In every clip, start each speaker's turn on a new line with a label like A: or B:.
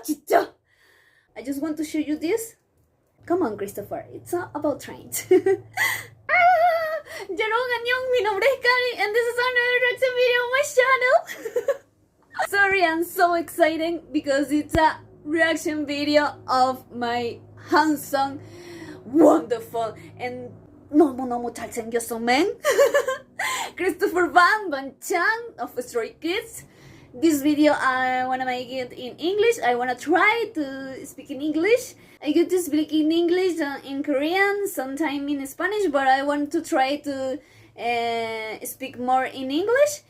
A: chicho. I just want to show you this. Come on, Christopher. It's not about trains. Mi nombre es Cary, and this is another reaction video on my channel. Sorry, I'm so excited because it's a reaction video of my handsome, wonderful, and 너무너무 잘생겼어 man, Christopher Van Chan of Stray Kids. This video I wanna make it in English. I wanna try to speak in English. I get to speak in English, in Korean, sometime in Spanish, but I want to try to speak more in English.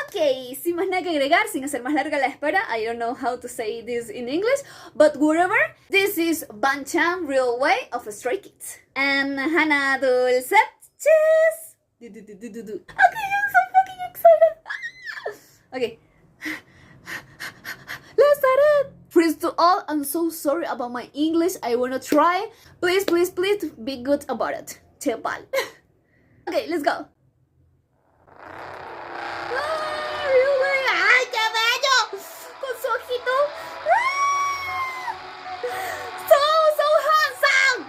A: Okay, sin más nada que agregar, sin hacer más larga la espera, I don't know how to say this in English, but whatever. This is Van Chan Real Way of Stray Kids. And Hannah Dulcet, cheers! Okay, I'm so fucking excited. Okay. Let's start it. First of all, I'm so sorry about my English. I wanna try. Please, please, please be good about it. Chepal. Okay, let's go. Really? ¡Ay, qué bello! Con su ojito. So handsome.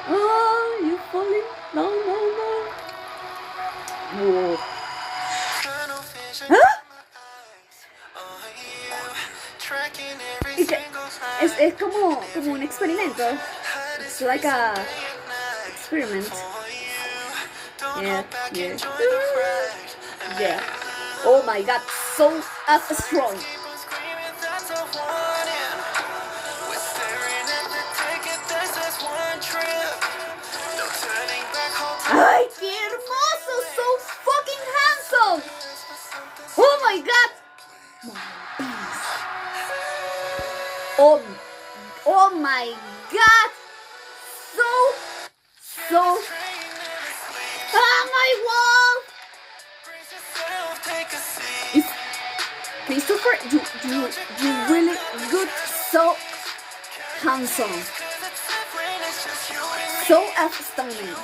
A: Oh, you falling? No. Whoa. ¿Ah? Es como un experimento. It's like a experiment. Yeah. Oh my god, so strong. ¡Ay, qué hermoso! So fucking handsome. Oh my god. Oh my god! So my wall! It's Christopher, you really good, so handsome, so stunning.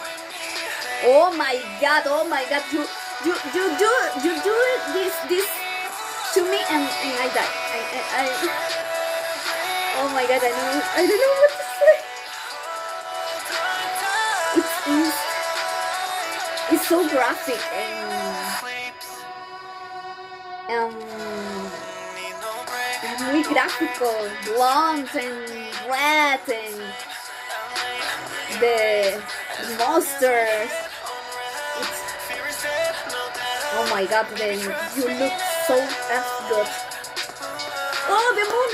A: Oh my god, you do this to me and I die. Oh my god, I don't know what to say. It's so graphic and muy gráfico, blonde and red and the monsters. Oh my god, then you look so good. Oh, the moon.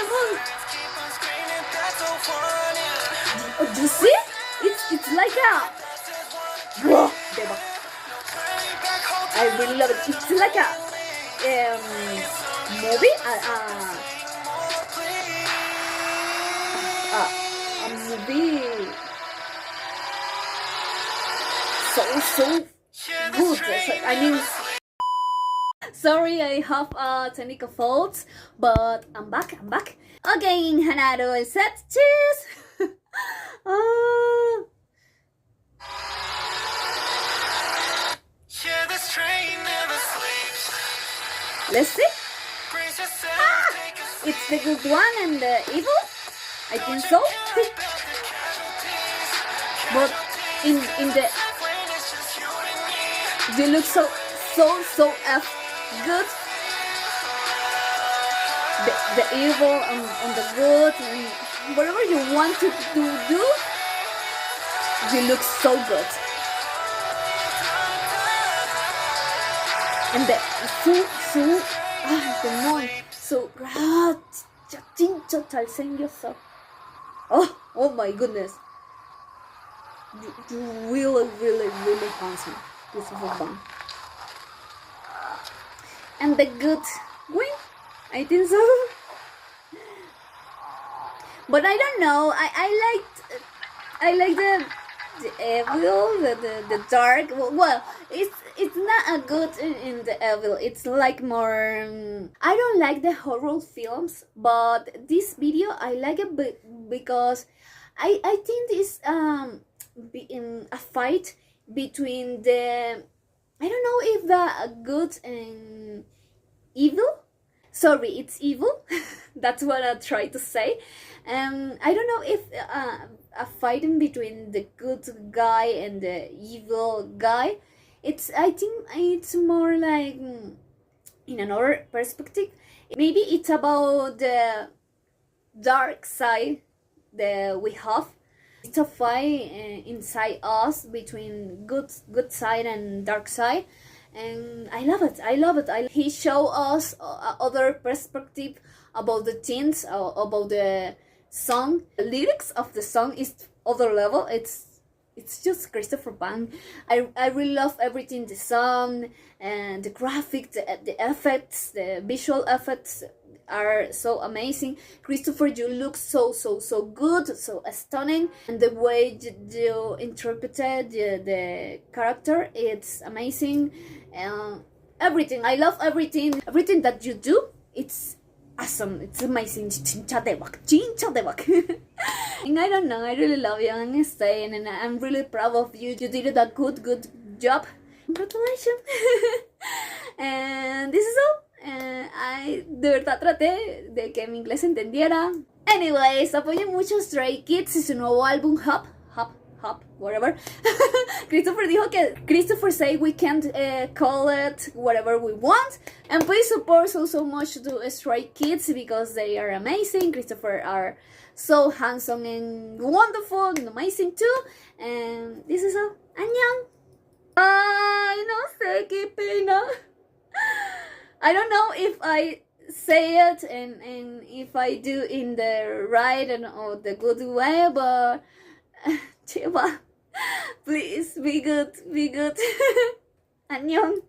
A: Oh, do you see? It's like a... Whoa, I really love it. It's like a movie. A movie. So good. I mean, sorry, I have technical faults, but I'm back. Okay, in Hanaro set. Cheers. Let's see. It's the good one and the evil. I think so. But in the you look so good. The evil and the good and whatever you want to do, you look so good. And the moon, so 진짜 잘생겼어. Oh my goodness. You really handsome. This is fun. And the good win, I think so. But I don't know. I like the evil, the dark. Well, it's not a good in the evil. It's like more. I don't like the horror films, but this video I like it because I think it's in a fight between the, I don't know if the good and evil. sorry, it's evil. That's what I try to say. I don't know if a fighting between the good guy and the evil guy. I think it's more like in another perspective. Maybe it's about the dark side that we have. It's a fight inside us between good side and dark side, and I love it. He show us other perspective about the things, about the song. The lyrics of the song is other level. It's just Christopher Bang. I really love everything, the song and the graphic, the effects, the visual effects are so amazing. Christopher, you look so good, so stunning, and the way you interpreted the character, it's amazing. Everything, I love everything that you do. It's awesome, it's amazing. 진짜 대박. And I don't know, I really love you and staying, and I'm really proud of you. You did a good job. Congratulations. And this is all. De verdad traté de que mi inglés se entendiera. Anyways, apoyen mucho Stray Kids y su nuevo álbum Hop, whatever. Christopher say we can't call it whatever we want, and please support so much to Stray Kids because they are amazing. Christopher are so handsome and wonderful and amazing too. And this is all. 안녕. Ay, no sé qué pena. I don't know if I say it and if I do in the right or the good way, but Chiba, please be good. 안녕.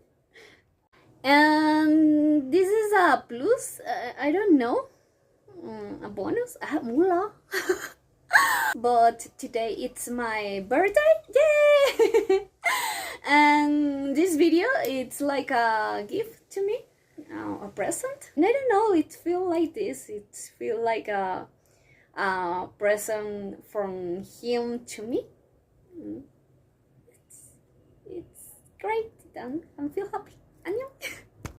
A: And this is a plus, I don't know, a bonus, mula. But today it's my birthday, yay! And this video, it's like a gift to me. A present, and I don't know, it feel like this, it feel like a present from him to me. It's great, and I feel happy. 안녕.